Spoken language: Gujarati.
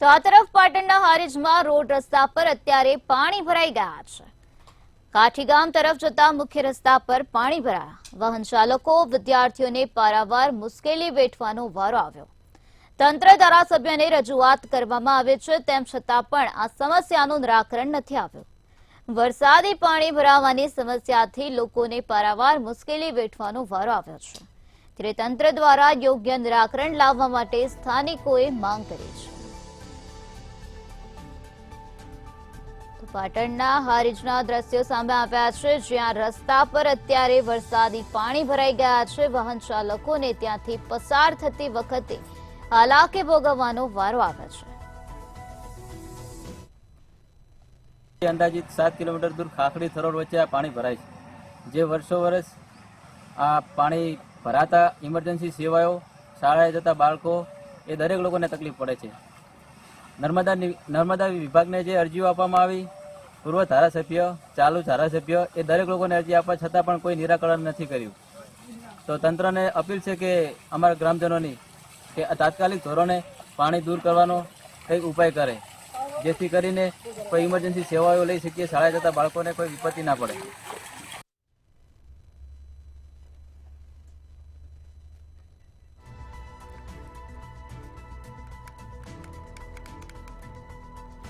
તો આ તરફ પાટણના હારીજમાં રોડ રસ્તા પર અત્યારે પાણી ભરાઈ ગયા છે। કાઠી ગામ તરફ જતા મુખ્ય રસ્તા પર પાણી ભરાયા। વાહન ચાલકો વિદ્યાર્થીઓને પારાવાર મુશ્કેલી વેઠવાનો વારો આવ્યો। તંત્ર ધારાસભ્યને રજૂઆત કરવામાં આવે છે, તેમ છતાં પણ આ સમસ્યાનું નિરાકરણ નથી આવ્યું। વરસાદી પાણી ભરાવાની સમસ્યાથી લોકોને પારાવાર મુશ્કેલી વેઠવાનો વારો આવ્યો છે, ત્યારે તંત્ર દ્વારા યોગ્ય નિરાકરણ લાવવા માટે સ્થાનિકોએ માંગ કરી છે। પાટણના હારીજના દ્રશ્યો સામે આવ્યા છે, જ્યાં રસ્તા પર અત્યારે વરસાદી પાણી ભરાઈ ગયા છે। વાહન ચાલકોને ત્યાંથી પસાર થતી વખતે હાલાકી ભોગવવાનો વારો આવે છે। અંદાજિત 7 કિલોમીટર દૂર ખાખડી થરોડ વચ્ચે આ પાણી ભરાય છે, જે વર્ષો વર્ષ આ પાણી ભરાતા ઇમરજન્સી સેવાઓ, શાળાએ જતા બાળકો એ દરેક લોકોને તકલીફ પડે છે। નર્મદા વિભાગને જે અરજીઓ આપવામાં આવી, પૂર્વ ધારાસભ્ય, ચાલુ ધારાસભ્ય એ દરેક લોકોને અરજી આપવા છતાં પણ કોઈ નિરાકરણ નથી કર્યું। તો તંત્રને અપીલ છે કે અમારા ગ્રામજનોની કે તાત્કાલિક ધોરણે પાણી દૂર કરવાનો કંઈક ઉપાય કરે, જેથી કરીને કોઈ ઇમરજન્સી સેવાઓ લઈ શકીએ, શાળાએ જતા બાળકોને કોઈ વિપત્તિ ના પડે।